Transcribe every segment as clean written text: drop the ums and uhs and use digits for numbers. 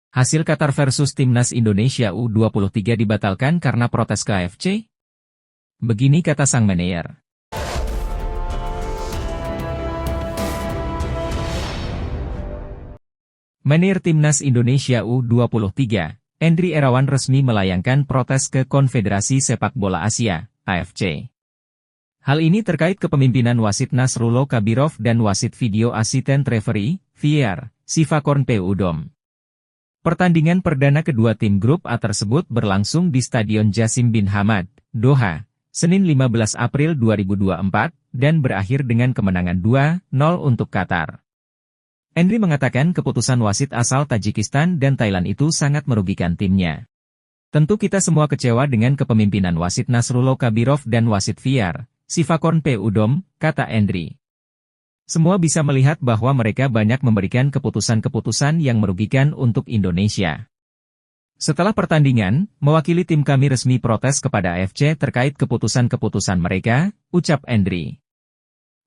Hasil Qatar versus Timnas Indonesia U23 dibatalkan karena protes KFC? Begini kata sang manajer. Manajer Timnas Indonesia U23, Endry Irawan resmi melayangkan protes ke Konfederasi Sepak Bola Asia, AFC. Hal ini terkait kepemimpinan wasit Nasrullah Kabirov dan wasit video asisten referee, VAR, Sivakorn P. Udom. Pertandingan perdana kedua tim grup A tersebut berlangsung di Stadion Jassim bin Hamad, Doha, Senin 15 April 2024, dan berakhir dengan kemenangan 2-0 untuk Qatar. Endry mengatakan keputusan wasit asal Tajikistan dan Thailand itu sangat merugikan timnya. Tentu kita semua kecewa dengan kepemimpinan wasit Nasrullah Kabirov dan wasit VAR, Sivakorn P. Udom, kata Endry. Semua bisa melihat bahwa mereka banyak memberikan keputusan-keputusan yang merugikan untuk Indonesia. Setelah pertandingan, mewakili tim kami resmi protes kepada AFC terkait keputusan-keputusan mereka, ucap Endry.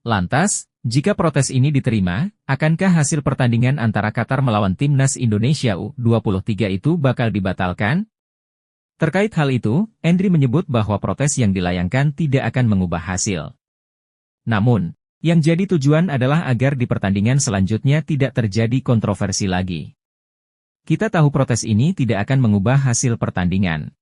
Lantas, jika protes ini diterima, akankah hasil pertandingan antara Qatar melawan Timnas Indonesia U23 itu bakal dibatalkan? Terkait hal itu, Endry menyebut bahwa protes yang dilayangkan tidak akan mengubah hasil. Namun, yang jadi tujuan adalah agar di pertandingan selanjutnya tidak terjadi kontroversi lagi. Kita tahu protes ini tidak akan mengubah hasil pertandingan.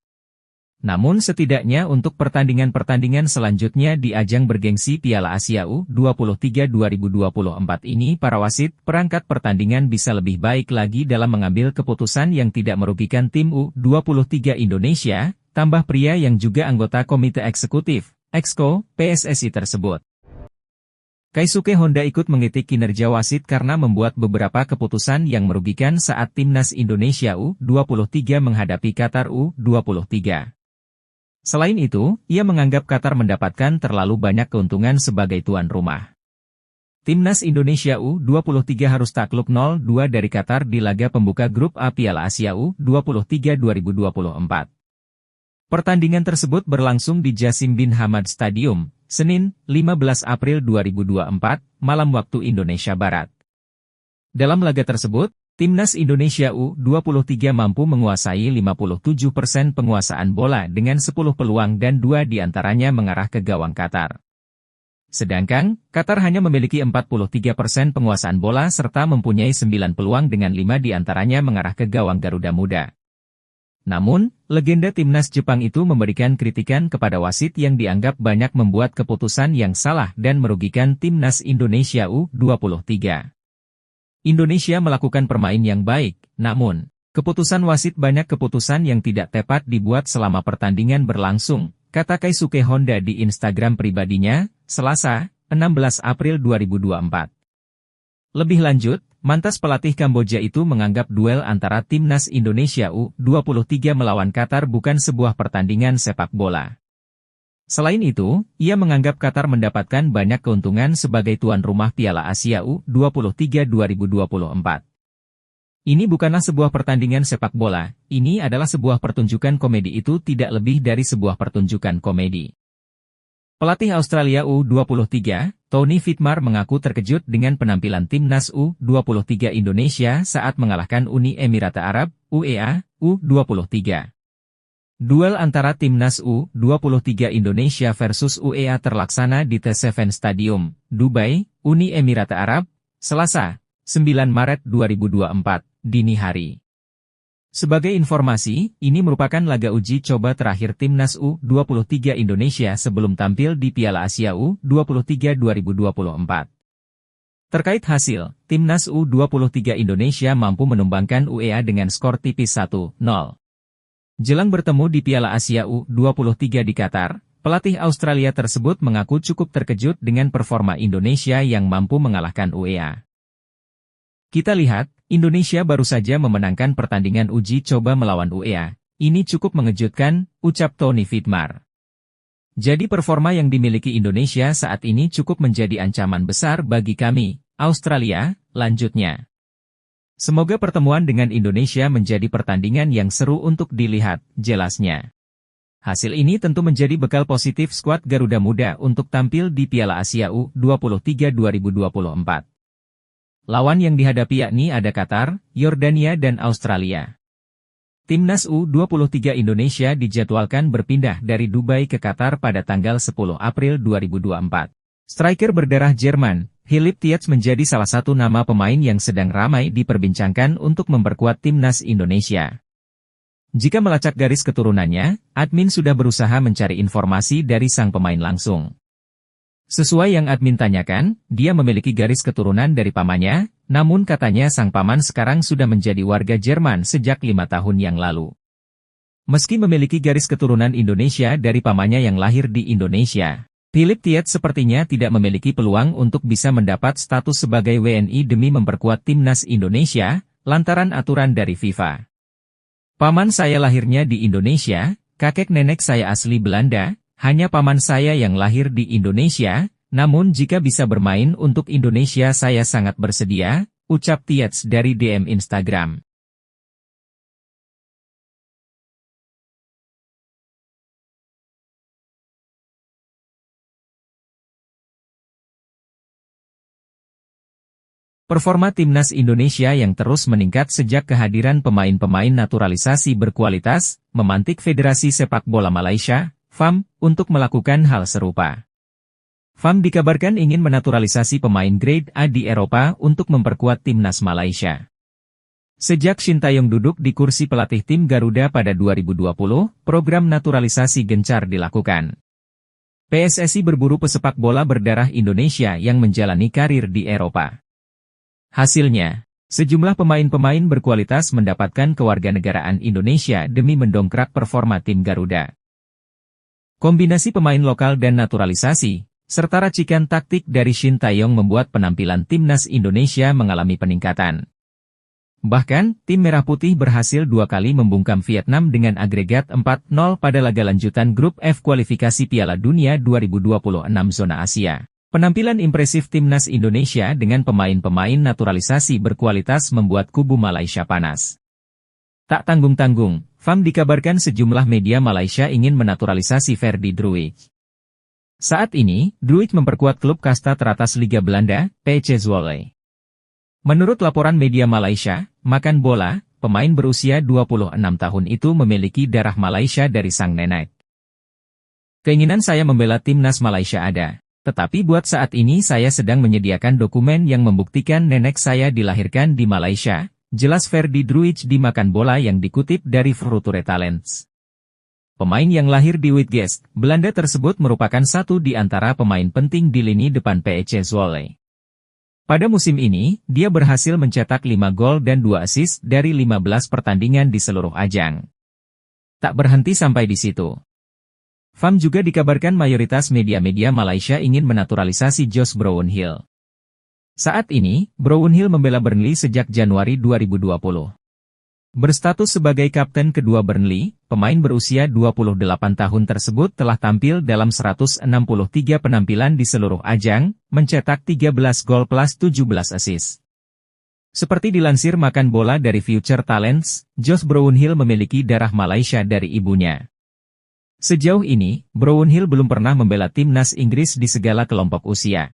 Namun setidaknya untuk pertandingan-pertandingan selanjutnya di ajang bergengsi Piala Asia U23 2024 ini para wasit perangkat pertandingan bisa lebih baik lagi dalam mengambil keputusan yang tidak merugikan tim U23 Indonesia, tambah pria yang juga anggota Komite Eksekutif, Exco, PSSI tersebut. Keisuke Honda ikut mengkritik kinerja wasit karena membuat beberapa keputusan yang merugikan saat Timnas Indonesia U23 menghadapi Qatar U23. Selain itu, ia menganggap Qatar mendapatkan terlalu banyak keuntungan sebagai tuan rumah. Timnas Indonesia U23 harus takluk 0-2 dari Qatar di laga pembuka grup A Piala Asia U23 2024. Pertandingan tersebut berlangsung di Jassim bin Hamad Stadium, Senin, 15 April 2024, malam waktu Indonesia Barat. Dalam laga tersebut, Timnas Indonesia U23 mampu menguasai 57% penguasaan bola dengan 10 peluang dan 2 diantaranya mengarah ke gawang Qatar. Sedangkan, Qatar hanya memiliki 43% penguasaan bola serta mempunyai 9 peluang dengan 5 diantaranya mengarah ke gawang Garuda Muda. Namun, legenda Timnas Jepang itu memberikan kritikan kepada wasit yang dianggap banyak membuat keputusan yang salah dan merugikan Timnas Indonesia U23. Indonesia melakukan permain yang baik, namun, keputusan wasit banyak keputusan yang tidak tepat dibuat selama pertandingan berlangsung, kata Keisuke Honda di Instagram pribadinya, Selasa, 16 April 2024. Lebih lanjut, mantas pelatih Kamboja itu menganggap duel antara Timnas Indonesia U23 melawan Qatar bukan sebuah pertandingan sepak bola. Selain itu, ia menganggap Qatar mendapatkan banyak keuntungan sebagai tuan rumah Piala Asia U23 2024. Ini bukanlah sebuah pertandingan sepak bola, ini adalah sebuah pertunjukan komedi itu tidak lebih dari sebuah pertunjukan komedi. Pelatih Australia U23, Tony Fitmar mengaku terkejut dengan penampilan Timnas U23 Indonesia saat mengalahkan Uni Emirat Arab, UEA, U23. Duel antara Timnas U23 Indonesia versus UEA terlaksana di The7 Stadium, Dubai, Uni Emirat Arab, Selasa, 9 Maret 2024, dini hari. Sebagai informasi, ini merupakan laga uji coba terakhir Timnas U23 Indonesia sebelum tampil di Piala Asia U23 2024. Terkait hasil, Timnas U23 Indonesia mampu menumbangkan UEA dengan skor tipis 1-0. Jelang bertemu di Piala Asia U23 di Qatar, pelatih Australia tersebut mengaku cukup terkejut dengan performa Indonesia yang mampu mengalahkan UEA. Kita lihat, Indonesia baru saja memenangkan pertandingan uji coba melawan UEA. Ini cukup mengejutkan, ucap Tony Fitmar. Jadi performa yang dimiliki Indonesia saat ini cukup menjadi ancaman besar bagi kami, Australia, lanjutnya. Semoga pertemuan dengan Indonesia menjadi pertandingan yang seru untuk dilihat, jelasnya. Hasil ini tentu menjadi bekal positif skuad Garuda Muda untuk tampil di Piala Asia U23 2024. Lawan yang dihadapi yakni ada Qatar, Yordania dan Australia. Timnas U23 Indonesia dijadwalkan berpindah dari Dubai ke Qatar pada tanggal 10 April 2024. Striker berdarah Jerman, Philipp Tietz menjadi salah satu nama pemain yang sedang ramai diperbincangkan untuk memperkuat timnas Indonesia. Jika melacak garis keturunannya, admin sudah berusaha mencari informasi dari sang pemain langsung. Sesuai yang admin tanyakan, dia memiliki garis keturunan dari pamannya, namun katanya sang paman sekarang sudah menjadi warga Jerman sejak 5 tahun yang lalu. Meski memiliki garis keturunan Indonesia dari pamannya yang lahir di Indonesia, Philipp Tietz sepertinya tidak memiliki peluang untuk bisa mendapat status sebagai WNI demi memperkuat timnas Indonesia, lantaran aturan dari FIFA. Paman saya lahirnya di Indonesia, kakek nenek saya asli Belanda, hanya paman saya yang lahir di Indonesia, namun jika bisa bermain untuk Indonesia saya sangat bersedia, ucap Tietz dari DM Instagram. Performa timnas Indonesia yang terus meningkat sejak kehadiran pemain-pemain naturalisasi berkualitas, memantik Federasi Sepak Bola Malaysia, FAM, untuk melakukan hal serupa. FAM dikabarkan ingin menaturalisasi pemain grade A di Eropa untuk memperkuat timnas Malaysia. Sejak Shin Taeyong duduk di kursi pelatih tim Garuda pada 2020, program naturalisasi gencar dilakukan. PSSI berburu pesepak bola berdarah Indonesia yang menjalani karir di Eropa. Hasilnya, sejumlah pemain-pemain berkualitas mendapatkan kewarganegaraan Indonesia demi mendongkrak performa tim Garuda. Kombinasi pemain lokal dan naturalisasi, serta racikan taktik dari Shin Taeyong membuat penampilan timnas Indonesia mengalami peningkatan. Bahkan, tim Merah Putih berhasil 2 kali membungkam Vietnam dengan agregat 4-0 pada laga lanjutan grup F kualifikasi Piala Dunia 2026 zona Asia. Penampilan impresif timnas Indonesia dengan pemain-pemain naturalisasi berkualitas membuat kubu Malaysia panas. Tak tanggung-tanggung, FAM dikabarkan sejumlah media Malaysia ingin menaturalisasi Ferdy Druijs. Saat ini, Druijs memperkuat klub kasta teratas Liga Belanda, PSV Zwolle. Menurut laporan media Malaysia, Makan Bola, pemain berusia 26 tahun itu memiliki darah Malaysia dari sang nenek. Keinginan saya membela timnas Malaysia ada. Tetapi buat saat ini saya sedang menyediakan dokumen yang membuktikan nenek saya dilahirkan di Malaysia, jelas Ferdy Druijs di Makan Bola yang dikutip dari Future Talents. Pemain yang lahir di Uitgeest, Belanda tersebut merupakan satu di antara pemain penting di lini depan PSV Zwolle. Pada musim ini, dia berhasil mencetak 5 gol dan 2 assist dari 15 pertandingan di seluruh ajang. Tak berhenti sampai di situ. FAM juga dikabarkan mayoritas media-media Malaysia ingin menaturalisasi Josh Brownhill. Saat ini, Brownhill membela Burnley sejak Januari 2020. Berstatus sebagai kapten kedua Burnley, pemain berusia 28 tahun tersebut telah tampil dalam 163 penampilan di seluruh ajang, mencetak 13 gol plus 17 assist. Seperti dilansir Makan Bola dari Future Talents, Josh Brownhill memiliki darah Malaysia dari ibunya. Sejauh ini, Brownhill belum pernah membela timnas Inggris di segala kelompok usia.